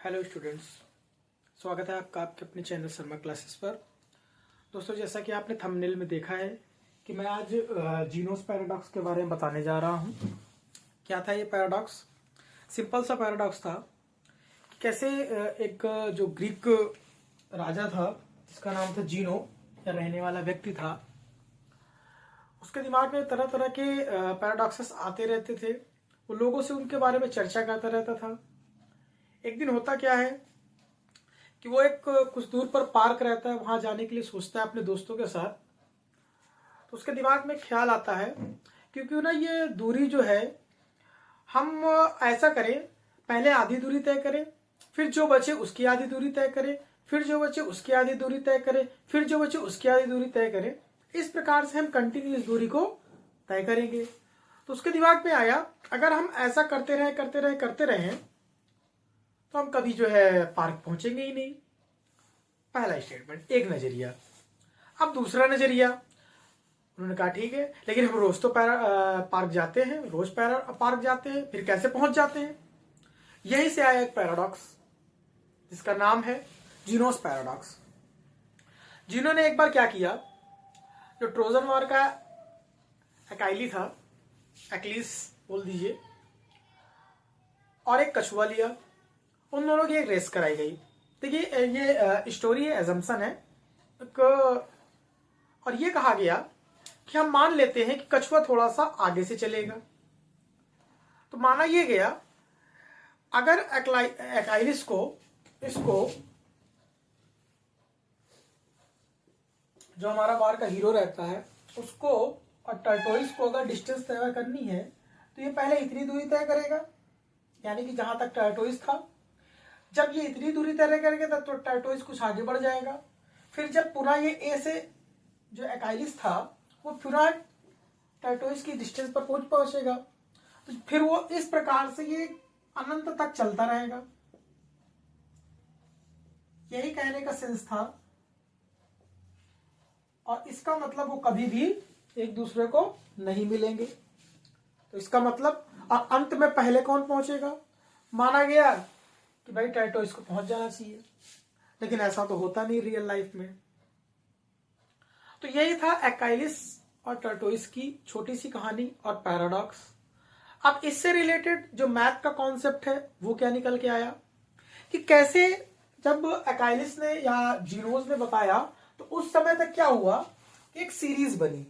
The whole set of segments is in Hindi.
हेलो स्टूडेंट्स, स्वागत है आपका आपके अपने चैनल शर्मा क्लासेस पर। दोस्तों, जैसा कि आपने थंबनेल में देखा है कि मैं आज जीनोस पैराडॉक्स के बारे में बताने जा रहा हूं। क्या था ये पैराडॉक्स? सिंपल सा पैराडॉक्स था कि कैसे एक जो ग्रीक राजा था जिसका नाम था जीनो या रहने वाला व्यक्ति था, उसके दिमाग में तरह तरह के पैराडॉक्सेस आते रहते थे। वो लोगों से उनके बारे में चर्चा करता रहता था। एक दिन होता क्या है कि वो एक कुछ दूर पर पार्क रहता है, वहां जाने के लिए सोचता है अपने दोस्तों के साथ। तो उसके दिमाग में ख्याल आता है क्योंकि ना ये दूरी जो है, हम ऐसा करें, पहले आधी दूरी तय करें, फिर जो बचे उसकी आधी दूरी तय करें, फिर जो बचे उसकी आधी दूरी तय करें, फिर जो बचे उसकी आधी दूरी तय करें। इस प्रकार से हम कंटिन्यूअस दूरी को तय करेंगे। तो उसके दिमाग में आया, अगर हम ऐसा करते रहे तो हम कभी जो है पार्क पहुंचेंगे ही नहीं। पहला स्टेटमेंट, एक नजरिया। अब दूसरा नजरिया, उन्होंने कहा ठीक है, लेकिन हम रोज तो पार्क जाते हैं, रोज पार्क जाते हैं, फिर कैसे पहुंच जाते हैं? यहीं से आया एक पैराडॉक्स जिसका नाम है जीनोस पैराडॉक्स। जीनो ने एक बार क्या किया, जो ट्रोजन वॉर का अकाइली था, एक्लिस बोल दीजिए, और एक कछुआ लिया। उन दोनों की एक रेस कराई गई। देखिए, ये स्टोरी है, एजम्पशन है और ये कहा गया कि हम मान लेते हैं कि कछुआ थोड़ा सा आगे से चलेगा। तो माना ये गया, अगर एक्लाइलिस को, इसको, जो हमारा वार का हीरो रहता है, उसको और टर्टोइस को अगर डिस्टेंस तय करनी है तो ये पहले इतनी दूरी तय करेगा, यानी कि जहां तक टर्टोइस था। जब ये इतनी दूरी तय करेगा तो टर्टोइस कुछ आगे बढ़ जाएगा। फिर जब पुनः ये ए से जो एक्लाइलिस था वो पुनः टर्टोइस की डिस्टेंस पर पहुंचेगा, तो फिर वो इस प्रकार से ये अनंत तक चलता रहेगा। यही कहने का सेंस था, और इसका मतलब वो कभी भी एक दूसरे को नहीं मिलेंगे। तो इसका मतलब अंत में पहले कौन पहुंचेगा? माना गया कि भाई टर्टोइस को पहुंच जाना चाहिए, लेकिन ऐसा तो होता नहीं रियल लाइफ में। तो यही था एक्लाइलिस और टर्टोइस की छोटी सी कहानी और पैराडॉक्स। अब इससे रिलेटेड जो मैथ का कॉन्सेप्ट है वो क्या निकल के आया कि कैसे जब एक्लाइलिस ने या जीनोस ने बताया तो उस समय तक क्या हुआ, एक सीरीज बनी,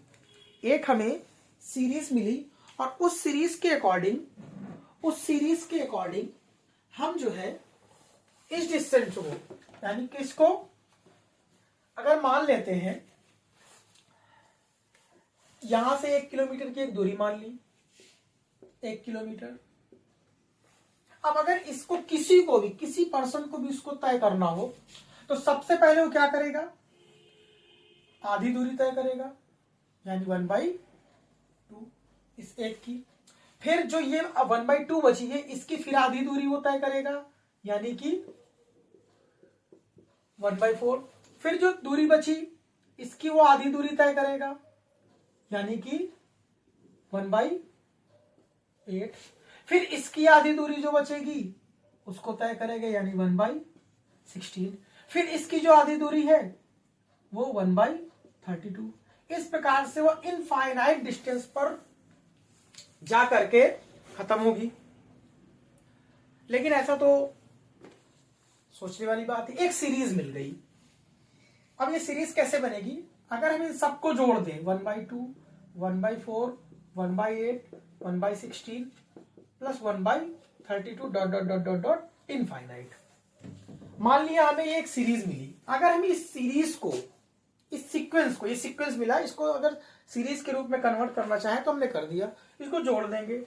एक हमें सीरीज मिली, और उस सीरीज के अकॉर्डिंग हम जो है इस डिस्टेंस को, यानी कि इसको अगर मान लेते हैं, यहां से 1 किलोमीटर की एक दूरी मान ली, 1 किलोमीटर। अब अगर इसको किसी पर्सन को भी इसको तय करना हो तो सबसे पहले वो क्या करेगा, आधी दूरी तय करेगा, यानी 1/2 इस एक की। फिर जो ये 1/2 बची है, इसकी फिर आधी दूरी वो तय करेगा, यानी कि 1/4। फिर जो दूरी बची इसकी वो आधी दूरी तय करेगा, यानी कि 1/8। फिर इसकी आधी दूरी जो बचेगी उसको तय करेगा, यानी 1/16। फिर इसकी जो आधी दूरी है वो 1/32। इस प्रकार से वो इनफाइनाइट डिस्टेंस पर जा करके खत्म होगी। लेकिन ऐसा तो सोचने वाली बात है, एक सीरीज मिल गई। अब ये सीरीज कैसे बनेगी? अगर हम इन सबको जोड़ दें, 1/2, 1/4, 1/8, 1/16 plus 1/32 dot dot dot dot dot infinite. मान लिया हमें ये एक सीरीज मिली। अगर हम इस सीरीज को, इस सीक्वेंस को, ये सीक्वेंस मिला, इसको अगर सीरीज के रूप में कन्वर्ट करना चाहे तो हमने कर दिया, इसको जोड़ देंगे।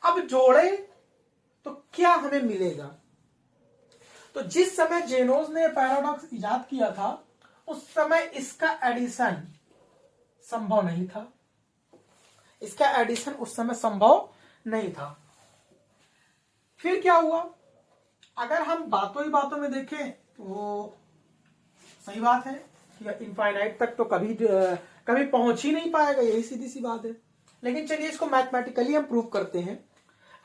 अब जोड़े तो क्या हमें मिलेगा? तो जिस समय जीनोस ने पैराडॉक्स इजाद किया था उस समय इसका एडिशन संभव नहीं था। इसका एडिशन उस समय संभव नहीं था। फिर क्या हुआ? अगर हम बातों ही बातों में देखें तो सही बात है कि इनफाइनाइट तक तो कभी पहुंच ही नहीं पाएगा, यही सीधी सी बात है। लेकिन चलिए इसको मैथमेटिकली हम प्रूव करते हैं।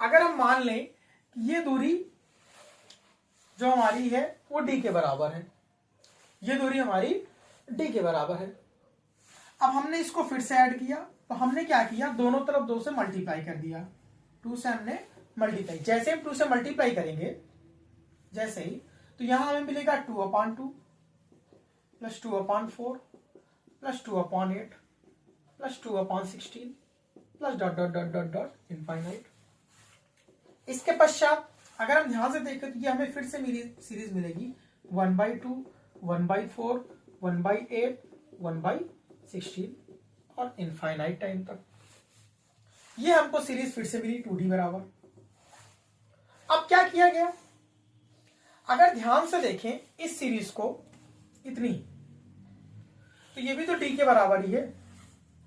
अगर हम मान लें कि ये दूरी जो हमारी है वो d के बराबर है, ये दूरी हमारी d के बराबर है। अब हमने इसको फिर से ऐड किया, तो हमने क्या किया, दोनों तरफ 2 से मल्टीप्लाई कर दिया, 2 से हमने मल्टीप्लाई, जैसे हम 2 से मल्टीप्लाई करेंगे जैसे ही, तो यहां हमें मिलेगा 2/2 plus 2/4 plus 2/8 plus 2/16 plus dot dot dot dot dot infinite. इसके पश्चात अगर हम ध्यान से देखें तो ये हमें फिर से सीरीज मिलेगी 1/2 1/4 1/8 1/16 और इनफाइनाइट टाइम तक। ये हमको सीरीज फिर से मिली 2D बराबर। अब क्या किया गया, अगर ध्यान से देखें इस सीरीज को इतनी, तो ये भी तो d के बराबर ही है,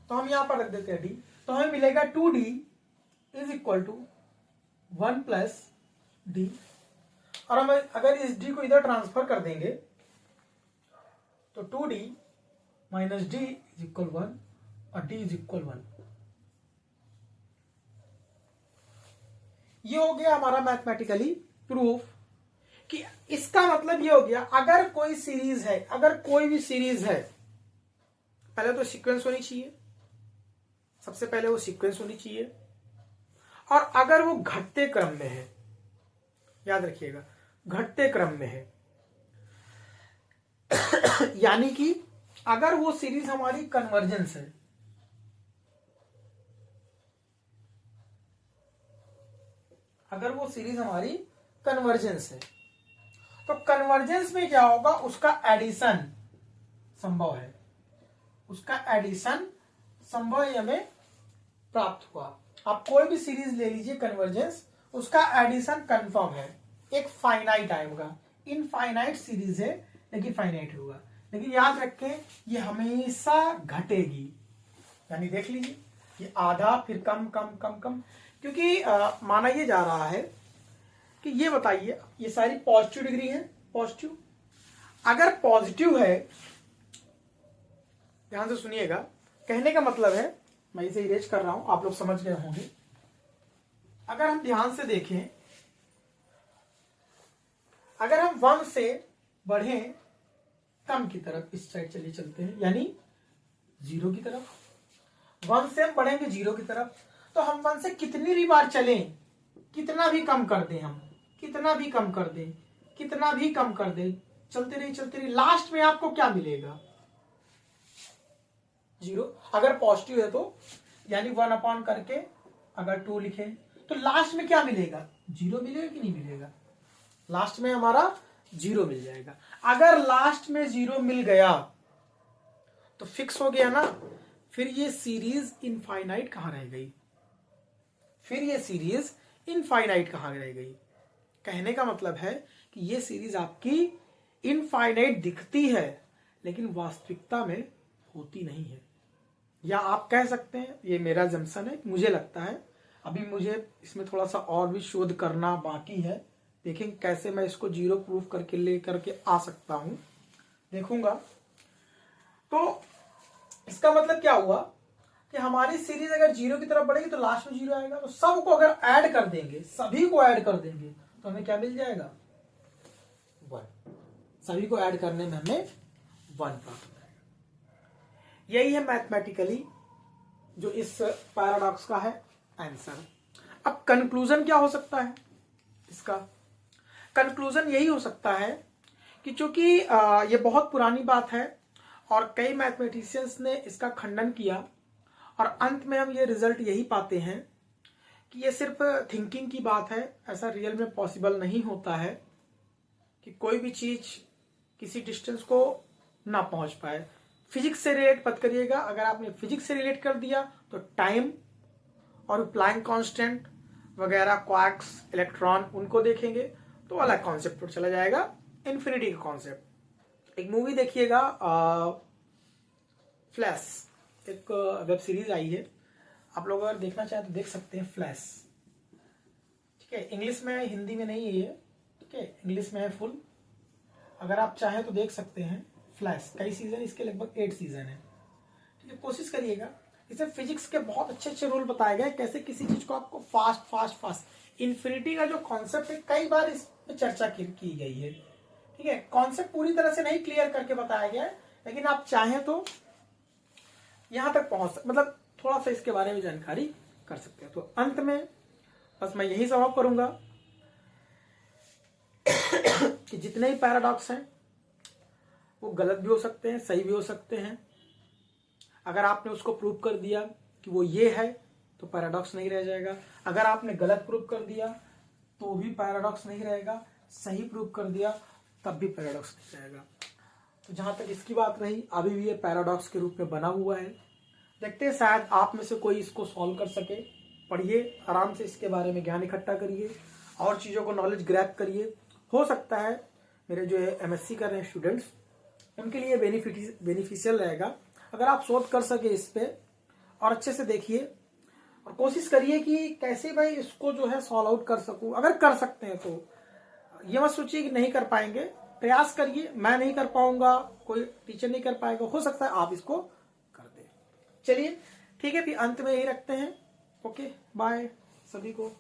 तो हम यहां पर रख देते हैं d, तो हमें मिलेगा 2D is equal to 1 plus d, और हम अगर इस d को इधर ट्रांसफर कर देंगे तो 2D minus d is equal 1 और d इज इक्वल 1। ये हो गया हमारा मैथमेटिकली प्रूफ कि इसका मतलब ये हो गया, अगर कोई सीरीज है, अगर कोई भी सीरीज है, पहले तो सीक्वेंस होनी चाहिए, सबसे पहले वो सीक्वेंस होनी चाहिए, और अगर वो घटते क्रम में है, याद रखिएगा घटते क्रम में है, यानी कि अगर वो सीरीज हमारी कन्वर्जेंस है, अगर वो सीरीज हमारी कन्वर्जेंस है, तो कन्वर्जेंस में क्या होगा, उसका एडिशन संभव है, उसका एडिशन संभव है, हमें प्राप्त हुआ। आप कोई भी सीरीज ले लीजिए कन्वर्जेंस, उसका एडिशन कंफर्म है, एक फाइनाइट आएगा, इनफाइनाइट सीरीज है लेकिन फाइनाइट होगा, लेकिन याद रखें ये हमेशा घटेगी, यानी देख लीजिए ये आधा फिर कम कम कम कम, क्योंकि माना ये जा रहा है कि ये बताइए ये सारी पॉजिटिव डिग्री है, पॉजिटिव, अगर पॉजिटिव है, ध्यान से सुनिएगा, कहने का मतलब है, मैं इसे इरेज कर रहा हूं, आप लोग समझ गए होंगे। अगर हम ध्यान से देखें, अगर हम 1 से बढ़े कम की तरफ, इस साइड चलिए चलते हैं, यानी 0 की तरफ, 1 से हम बढ़ेंगे 0 की तरफ, तो हम 1 से कितनी भी बार चलें, कितना भी कम कर दें, हम कितना भी कम कर दें, कितना भी कम कर दें, चलते रहिए, लास्ट में आपको क्या मिलेगा, 0। अगर पॉजिटिव है तो यानी 1 अपॉन करके अगर 2 लिखे तो लास्ट में क्या मिलेगा, 0 मिलेगा कि नहीं मिलेगा, लास्ट में हमारा 0 मिल जाएगा। अगर लास्ट में 0 मिल गया तो फिक्स हो गया ना, फिर ये सीरीज इनफाइनाइट कहां रह गई, फिर ये सीरीज इनफाइनाइट कहां रह गई। कहने का मतलब है कि ये सीरीज आपकी इनफाइनाइट दिखती है लेकिन वास्तविकता में होती नहीं है, या आप कह सकते हैं, ये मेरा जम्सन है, मुझे लगता है अभी मुझे इसमें थोड़ा सा और भी शोध करना बाकी है, देखेंगे कैसे मैं इसको 0 प्रूफ करके लेकर के आ सकता हूं, देखूंगा। तो इसका मतलब क्या हुआ कि हमारी सीरीज अगर 0 की तरफ बढ़ेगी तो लास्ट में 0 आएगा, तो सबको अगर ऐड कर देंगे, सभी को ऐड कर देंगे तो हमें क्या मिल जाएगा, 1। सभी को ऐड करने में हमें 1 प्राप्त हो जाएगा। यही है मैथमेटिकली जो इस पैराडॉक्स का है आंसर। अब कंक्लूजन क्या हो सकता है इसका, कंक्लूजन यही हो सकता है कि चूंकि ये बहुत पुरानी बात है और कई मैथमेटिशियंस ने इसका खंडन किया, और अंत में हम ये रिजल्ट यही पाते हैं कि ये सिर्फ थिंकिंग की बात है, ऐसा रियल में पॉसिबल नहीं होता है कि कोई भी चीज किसी डिस्टेंस को ना पहुंच पाए। फिजिक्स से रिलेट मत करिएगा, अगर आपने फिजिक्स से रिलेट कर दिया तो टाइम और प्लैंक कांस्टेंट वगैरह, क्वार्क्स, इलेक्ट्रॉन, उनको देखेंगे तो अलग कॉन्सेप्ट पर चला जाएगा, इन्फिनिटी का कॉन्सेप्ट। एक मूवी देखिएगा फ्लैश, एक वेब सीरीज आई है, आप लोग अगर देखना चाहें तो देख सकते हैं, फ्लैश, ठीक है, इंग्लिश में है, हिंदी में नहीं है ये, ठीक है, इंग्लिश में है फुल, अगर आप चाहें तो देख सकते हैं फ्लैश। कई सीजन इसके, लगभग 8 सीजन है, ठीक है, कोशिश करिएगा। इसमें फिजिक्स के बहुत अच्छे अच्छे रूल बताए गए, कैसे किसी चीज को आपको फास्ट फास्ट फास्ट, इन्फिनिटी का जो कॉन्सेप्ट है कई बार इस में चर्चा की गई है। ठीक है, कॉन्सेप्ट पूरी तरह से नहीं क्लियर करके बताया गया है, लेकिन आप चाहें तो यहां तक पहुंच मतलब थोड़ा सा इसके बारे में जानकारी कर सकते हैं। तो अंत में बस मैं यही सवाल करूंगा कि जितने ही पैराडॉक्स हैं वो गलत भी हो सकते हैं, सही भी हो सकते हैं। अगर आपने उसको प्रूव कर दिया कि वो ये है तो पैराडॉक्स नहीं रह जाएगा। अगर आपने गलत प्रूव कर दिया तो भी पैराडॉक्स नहीं रहेगा। सही प्रूव कर दिया तब भी पैराडॉक्स नहीं रहेगा। तो जहां तक इसकी बात रही, अभी भी ये पैराडॉक्स के रूप में बना हुआ है। देखते हैं शायद आप में से कोई इसको सॉल्व कर सके। पढ़िए, आराम से इसके बारे में ज्ञान इकट्ठा करिए और चीज़ों को नॉलेज ग्रैब करिए। हो सकता है मेरे जो है MSc कर रहे हैं स्टूडेंट्स, उनके लिए बेनिफिशियल रहेगा अगर आप शोध कर सके इस पे और अच्छे से देखिए और कोशिश करिए कि कैसे भाई इसको जो है सॉल्व आउट कर सकूं। अगर कर सकते हैं तो ये मत सोचिए कि नहीं कर पाएंगे, प्रयास करिए। मैं नहीं कर पाऊंगा, कोई टीचर नहीं कर पाएगा, हो सकता है आप इसको कर दें। चलिए ठीक है, फिर अंत में यही रखते हैं। ओके, बाय सभी को।